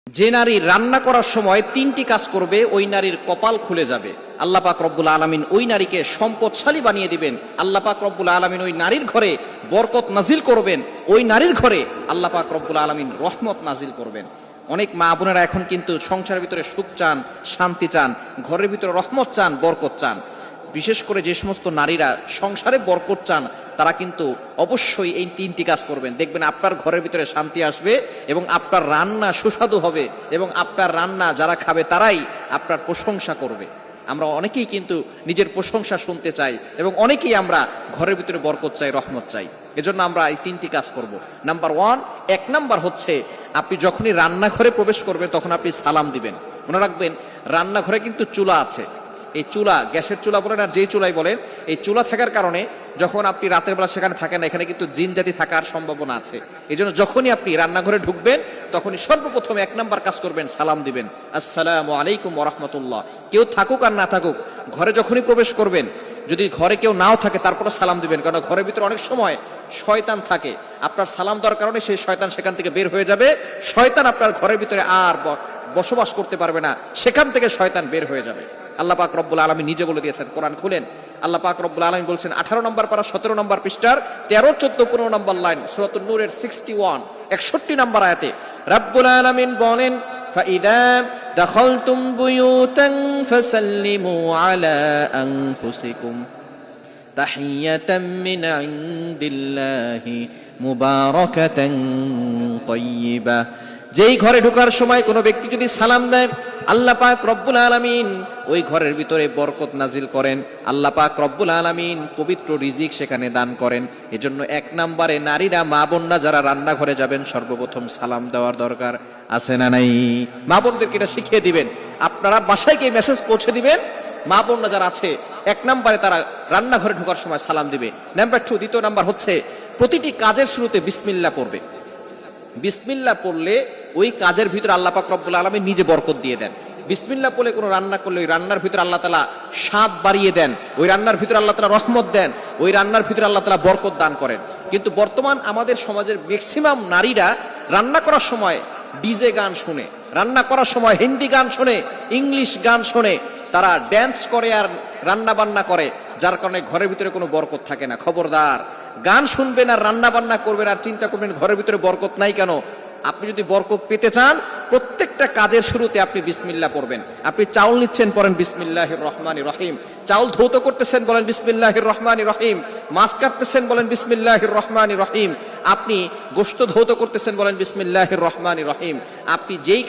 যে নারী রান্না করার সময় তিনটি কাজ করবে ওই নারীর কপাল খুলে যাবে। আল্লাহ পাক রব্বুল আলামিন ওই নারীকে সম্পদশালী বানিয়ে দিবেন। আল্লাহ পাক রব্বুল আলামিন ওই নারীর ঘরে বরকত নাজিল করবেন। ওই নারীর ঘরে আল্লাহ পাক রব্বুল আলামিন রহমত নাজিল করবেন। অনেক মা বোনেরা এখন কিন্তু সংসারের ভিতরে সুখ চান, শান্তি চান, ঘরের ভিতরে রহমত চান, বরকত চান। বিশেষ করে যে সমস্ত নারীরা সংসারে বরকত চান তারা কিন্তু অবশ্যই এই তিনটি কাজ করবেন। দেখবেন আপনার ঘরের ভিতরে শান্তি আসবে এবং আপনার রান্না সুস্বাদু হবে এবং আপনার রান্না যারা খাবে তারাই আপনার প্রশংসা করবে। আমরা অনেকেই কিন্তু নিজের প্রশংসা শুনতে চাই এবং অনেকেই আমরা ঘরের ভিতরে বরকত চাই, রহমত চাই। এজন্য আমরা এই তিনটি কাজ করব। নাম্বার ওয়ান, এক নাম্বার হচ্ছে আপনি যখনই রান্নাঘরে প্রবেশ করবেন তখন আপনি সালাম দিবেন। মনে রাখবেন রান্নাঘরে কিন্তু চুলা আছে। এই চুলা, গ্যাসের চুলা বলেন আর যেই চুলাই বলেন, এই চুলা থাকার কারণে যখন আপনি রাতের বেলা সেখানে থাকেন না, এখানে কিন্তু জিন জাতি থাকার সম্ভাবনা আছে। এই জন্য যখনই আপনি রান্নাঘরে ঢুকবেন তখনই সর্বপ্রথম এক নাম্বার কাজ করবেন, সালাম দিবেন, আসসালামু আলাইকুম ওয়া রাহমাতুল্লাহ। কেউ থাকুক আর না থাকুক, ঘরে যখনই প্রবেশ করবেন, যদি ঘরে কেউ নাও থাকে তারপরে সালাম দিবেন, কারণ ঘরের ভিতরে অনেক সময় শয়তান থাকে। আপনার সালাম দেওয়ার কারণে সেই শয়তান সেখান থেকে বের হয়ে যাবে। শয়তান আপনার ঘরের ভিতরে আর বসবাস করতে পারবে না, সেখান থেকে শয়তান বের হয়ে যাবে। আল্লাহ পাক রব্বুল আলামিন নিজে বলে দিয়েছেন, কোরআন খুলেন, আল্লাহ পাক রব্বুল আলামিন বলছেন 18 নম্বর পারা 17 নম্বর পৃষ্ঠার 13, 14, 15 নম্বর লাইন, সূরাতুন নূরের 61 নম্বর আয়াতে রব্বুল আলামিন বলেন, ফাইদা দাখালতুম বুয়ুতান ফাসাল্লিমু আলা আনফুসিকুম তাহিয়াতাম মিন ইনদিল্লাহি মুবারাকাতান তাইয়্যিবা। যেই ঘরে ঢোকার সময় কোনো ব্যক্তি যদি সালাম দেয়, আল্লাহ পাক রব্বুল আলামিন ওই ঘরের ভিতরে বরকত নাজিল করেন। আল্লাহ পাক রব্বুল আলামিন পবিত্র রিজিক সেখানে দান করেন। এজন্য এক নম্বরে নারীরা, মা বোনরা যারা রান্নাঘরে যাবেন সর্বপ্রথম সালাম দেওয়ার দরকার আছে না নাই? মা বোনদেরকে এটা শিখিয়ে দিবেন। আপনারা বাসায় গিয়ে মেসেজ পৌঁছে দিবেন, মা বোনরা যারা আছে এক নম্বরে তারা রান্নাঘরে ঢোকার সময় সালাম দিবে। নাম্বার 2, দ্বিতীয় নাম্বার হচ্ছে প্রতিটি কাজের শুরুতে বিসমিল্লাহ পড়বে। বিসমিল্লাহ পড়লে ওই কাজের ভিতরে আল্লাহ পাক রব্বুল আলামিন নিজে বরকত দিয়ে দেন। বিসমিল্লাহ পড়লে কোনো রান্না করলে ওই রান্নার ভিতরে আল্লাহ তাআলা স্বাদ বাড়িয়ে দেন, ওই রান্নার ভিতরে আল্লাহ তাআলা রহমত দেন, ওই রান্নার ভিতরে আল্লাহ তাআলা বরকত দান করেন। কিন্তু বর্তমান আমাদের সমাজের ম্যাক্সিমাম নারীরা রান্না করার সময় ডিজে গান শুনে, রান্না করার সময় হিন্দি গান শুনে, ইংলিশ গান শুনে, তারা ড্যান্স করে আর রান্না বান্না করে, যার কারণে ঘরের ভিতরে কোনো বরকত থাকে না। খবরদার, গান শুনবেন আর রান্না বান্না করবেন আর চিন্তা করবেন ঘরের ভিতরে বরকত নাই কেন। আপনি যদি বরকত পেতে চান, প্রত্যেকটা কাজের শুরুতে আপনি বিসমিল্লাহ পড়বেন। আপনি চাউল নিচ্ছেন, পড়েন বিসমিল্লাহির রহমানির রহিম। চাউল ধৌত করতেছেন, বলেন বিসমিল্লাহির রহমানির রহিম। মাছ কাটতেছেন, বলেন বিসমিল্লাহির রহমানির রহিম। আপনি গোশত ধৌত করতেছেন, বলেন বিসমিল্লাহির রহমানির রহিম। আপনি যেই